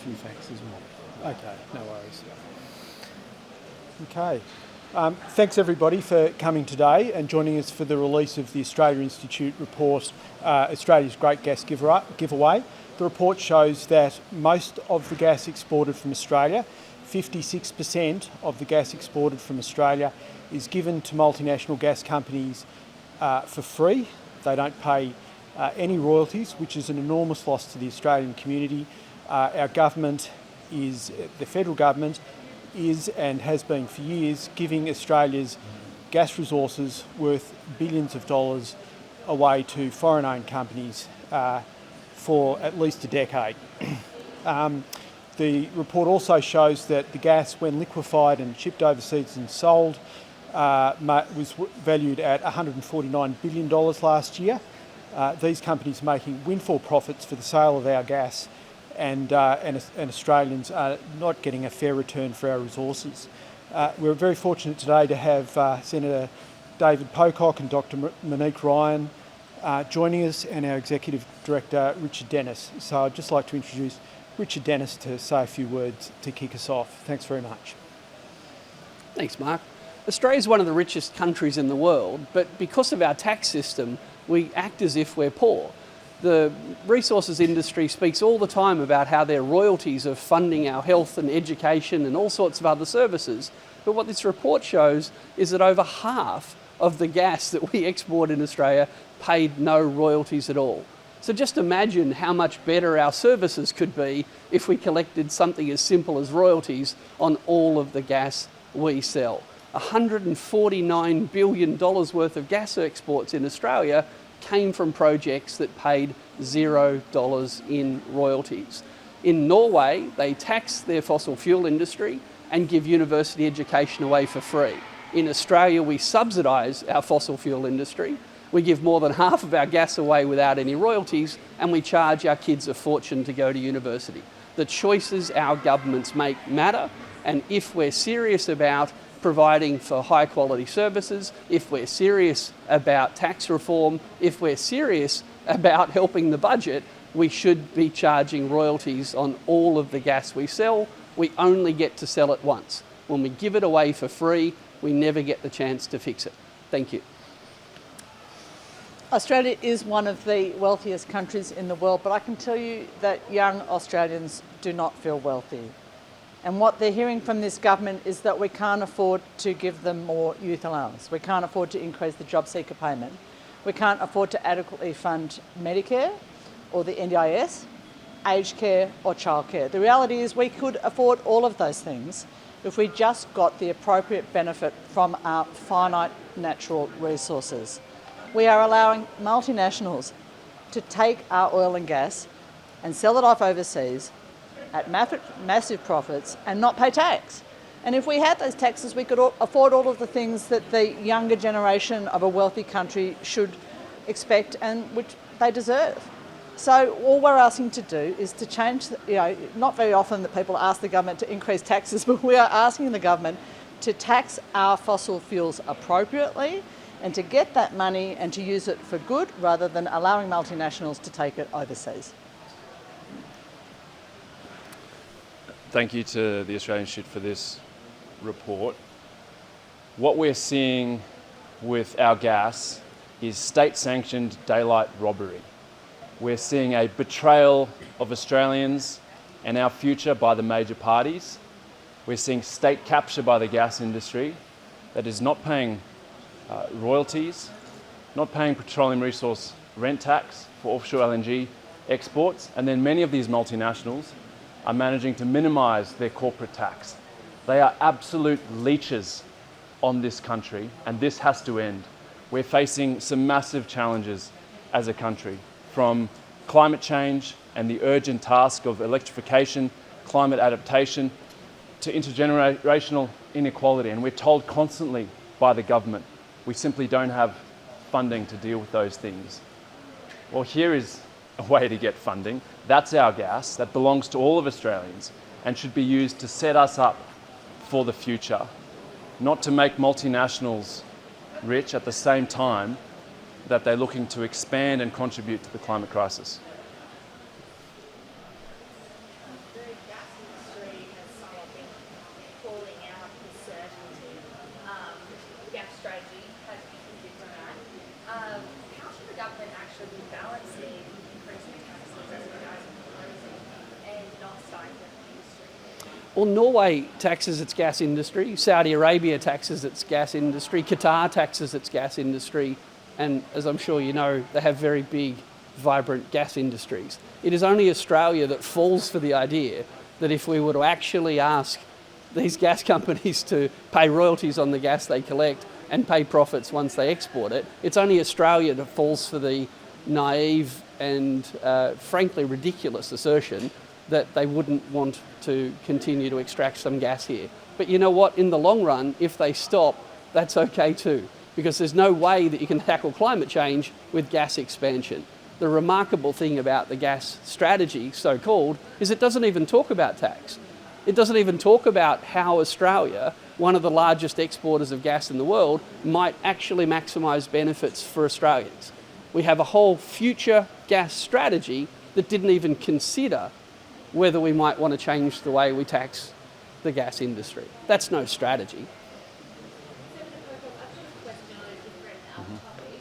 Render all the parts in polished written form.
few facts as well. Okay, no worries. Okay. Thanks everybody for coming today and joining us for the release of the Australia Institute report, Australia's Great Gas Giveaway. The report shows that most of the gas exported from Australia, 56% of the gas exported from Australia, is given to multinational gas companies for free. They don't pay any royalties, which is an enormous loss to the Australian community. Our government the federal government is and has been for years giving Australia's gas resources worth billions of dollars away to foreign-owned companies for at least a decade. The report also shows that the gas, when liquefied and shipped overseas and sold, was valued at $149 billion last year. These companies making windfall profits for the sale of our gas, and Australians are not getting a fair return for our resources. We're very fortunate today to have Senator David Pocock and Dr. Monique Ryan joining us, and our Executive Director Richard Dennis. So I'd just like to introduce Richard Dennis to say a few words to kick us off. Thanks very much. Thanks, Mark. Australia is one of the richest countries in the world, but because of our tax system, we act as if we're poor. The resources industry speaks all the time about how their royalties are funding our health and education and all sorts of other services. But what this report shows is that over half of the gas that we export in Australia paid no royalties at all. So just imagine how much better our services could be if we collected something as simple as royalties on all of the gas we sell. $149 billion worth of gas exports in Australia came from projects that paid $0 in royalties. In Norway, they tax their fossil fuel industry and give university education away for free. In Australia, we subsidise our fossil fuel industry. We give more than half of our gas away without any royalties, and we charge our kids a fortune to go to university. The choices our governments make matter, and if we're serious about providing for high quality services, if we're serious about tax reform, if we're serious about helping the budget, we should be charging royalties on all of the gas we sell. We only get to sell it once. When we give it away for free, we never get the chance to fix it. Thank you. Australia is one of the wealthiest countries in the world, but I can tell you that young Australians do not feel wealthy. And what they're hearing from this government is that we can't afford to give them more youth allowance. We can't afford to increase the job seeker payment. We can't afford to adequately fund Medicare or the NDIS, aged care or childcare. The reality is we could afford all of those things if we just got the appropriate benefit from our finite natural resources. We are allowing multinationals to take our oil and gas and sell it off overseas at massive profits and not pay tax. And if we had those taxes, we could afford all of the things that the younger generation of a wealthy country should expect and which they deserve. So all we're asking to do is to change, not very often that people ask the government to increase taxes, but we are asking the government to tax our fossil fuels appropriately and to get that money and to use it for good rather than allowing multinationals to take it overseas. Thank you to the Australian Institute for this report. What we're seeing with our gas is state-sanctioned daylight robbery. We're seeing a betrayal of Australians and our future by the major parties. We're seeing state capture by the gas industry that is not paying royalties, not paying petroleum resource rent tax for offshore LNG exports, and then many of these multinationals are managing to minimise their corporate tax. They are absolute leeches on this country, and this has to end. We're facing some massive challenges as a country, from climate change and the urgent task of electrification, climate adaptation, to intergenerational inequality. And we're told constantly by the government, we simply don't have funding to deal with those things. Well, here is a way to get funding. That's our gas that belongs to all of Australians and should be used to set us up for the future, not to make multinationals rich at the same time that they're looking to expand and contribute to the climate crisis. gas industry has somewhat been calling out the certainty. The gas strategy has been considered that. How should the government actually be balancing increasing taxes as you guys are proposing and not stifling the industry? Well, Norway taxes its gas industry, Saudi Arabia taxes its gas industry, Qatar taxes its gas industry, and as I'm sure you know, they have very big, vibrant gas industries. It is only Australia that falls for the idea that if we were to actually ask these gas companies to pay royalties on the gas they collect and pay profits once they export it, it's only Australia that falls for the naive and frankly ridiculous assertion that they wouldn't want to continue to extract some gas here. But you know what? In the long run, if they stop, that's okay too, because there's no way that you can tackle climate change with gas expansion. The remarkable thing about the gas strategy, so-called, is it doesn't even talk about tax. It doesn't even talk about how Australia, one of the largest exporters of gas in the world, might actually maximise benefits for Australians. We have a whole future gas strategy that didn't even consider whether we might want to change the way we tax the gas industry. That's no strategy. Senator Pocock, I've got a question on a different topic.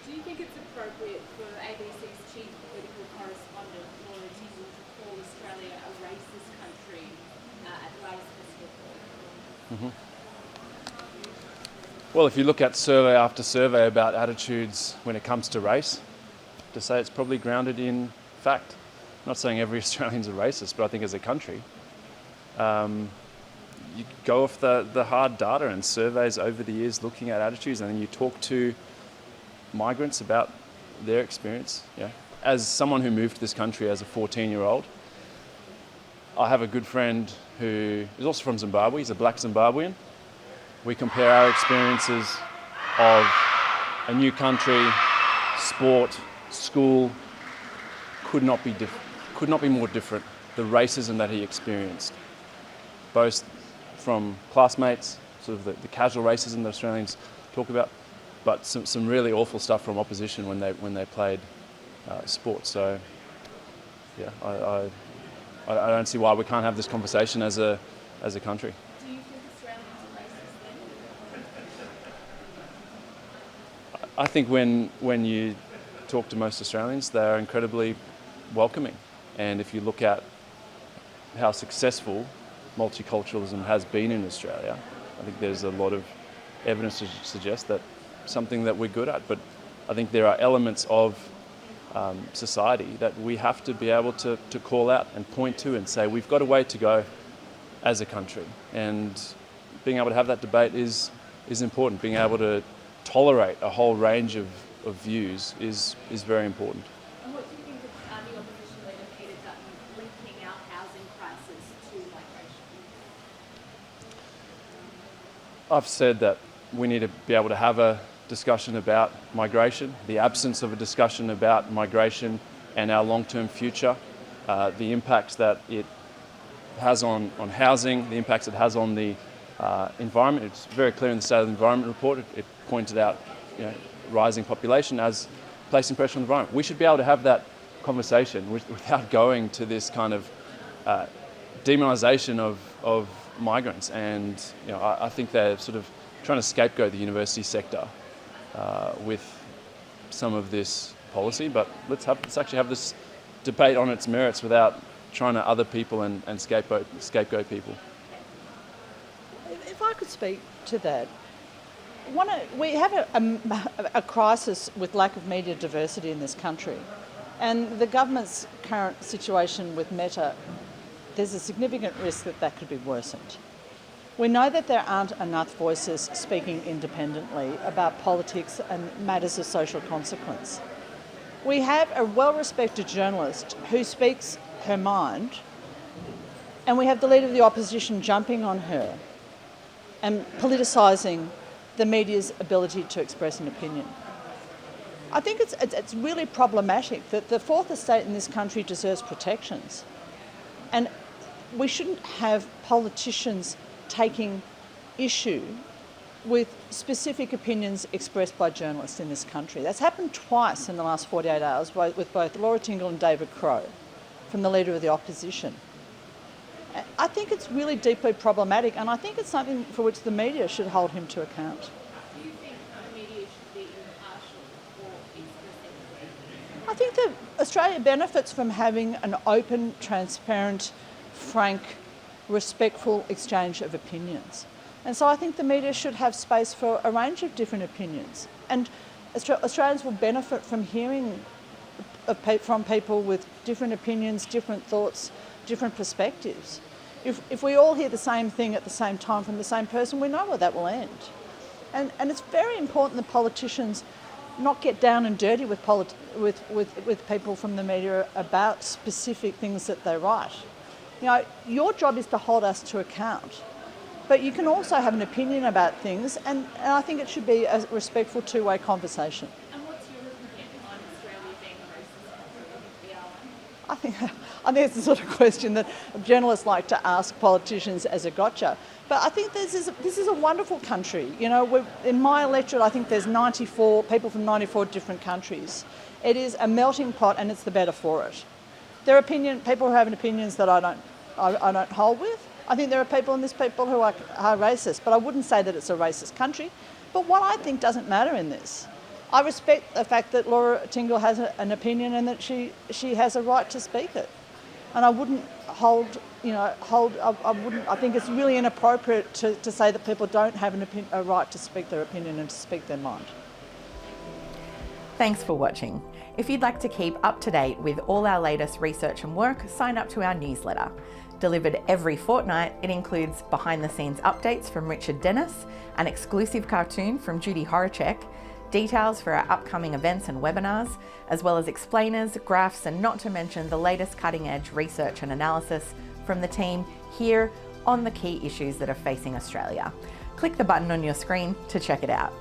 Do you think it's appropriate for ABC's chief political correspondent, Laura Tizzle, to call Australia a racist country at the latest festival? Well, if you look at survey after survey about attitudes when it comes to race, to say it's probably grounded in fact. I'm not saying every Australian's a racist, but I think as a country, you go off the hard data and surveys over the years looking at attitudes, and then you talk to migrants about their experience. Yeah. As someone who moved to this country as a 14-year-old, I have a good friend who is also from Zimbabwe. He's a black Zimbabwean. We compare our experiences of a new country, sport, school, could not be more different. The racism that he experienced, both from classmates, sort of the casual racism that Australians talk about, but some really awful stuff from opposition when they played sport. So, yeah, I don't see why we can't have this conversation as a country. Do you think Australians are racist then? I think when you talk to most Australians, they are incredibly welcoming. And if you look at how successful multiculturalism has been in Australia, I think there's a lot of evidence to suggest that something that we're good at. But I think there are elements of society that we have to be able to call out and point to and say we've got a way to go as a country. And being able to have that debate is important. Being able to tolerate a whole range of views is very important. And what do you think of the opposition leader Peter Dutton linking our housing crisis to migration? I've said that we need to be able to have a discussion about migration, the absence of a discussion about migration and our long-term future, the impacts that it has on housing, the impacts it has on the environment. It's very clear in the State of the Environment report. It pointed out rising population as placing pressure on the environment. We should be able to have that conversation without going to this kind of demonisation of migrants. And I think they're sort of trying to scapegoat the university sector with some of this policy. But let's actually have this debate on its merits without trying to other people and scapegoat people. If I could speak to that, we have a crisis with lack of media diversity in this country, and the government's current situation with Meta, there's a significant risk that could be worsened. We know that there aren't enough voices speaking independently about politics and matters of social consequence. We have a well-respected journalist who speaks her mind, and we have the Leader of the Opposition jumping on her and politicising the media's ability to express an opinion. I think it's really problematic that the fourth estate in this country deserves protections, and we shouldn't have politicians taking issue with specific opinions expressed by journalists in this country. That's happened twice in the last 48 hours with both Laura Tingle and David Crow from the Leader of the Opposition. I think it's really deeply problematic, and I think it's something for which the media should hold him to account. Do you think the media should be impartial or exclusive? I think that Australia benefits from having an open, transparent, frank, respectful exchange of opinions. And so I think the media should have space for a range of different opinions. And Australians will benefit from hearing from people with different opinions, different thoughts, different perspectives. If we all hear the same thing at the same time from the same person, we know where that will end. And it's very important that politicians not get down and dirty with people from the media about specific things that they write. You know, your job is to hold us to account. But you can also have an opinion about things, and I think it should be a respectful two-way conversation. And what's your opinion on Australia being a racist country? I think it's the sort of question that journalists like to ask politicians as a gotcha. But I think this is a wonderful country. You know, in my electorate, I think there's 94 people from 94 different countries. It is a melting pot, and it's the better for it. There are people who have opinions that I don't hold with. I think there are people who are racist, but I wouldn't say that it's a racist country. But what I think doesn't matter in this. I respect the fact that Laura Tingle has an opinion and that she has a right to speak it. And I wouldn't I think it's really inappropriate to say that people don't have a right to speak their opinion and to speak their mind. Thanks for watching. If you'd like to keep up to date with all our latest research and work, sign up to our newsletter. Delivered every fortnight, it includes behind-the-scenes updates from Richard Dennis, an exclusive cartoon from Judy Horacek, details for our upcoming events and webinars, as well as explainers, graphs, and not to mention the latest cutting-edge research and analysis from the team here on the key issues that are facing Australia. Click the button on your screen to check it out.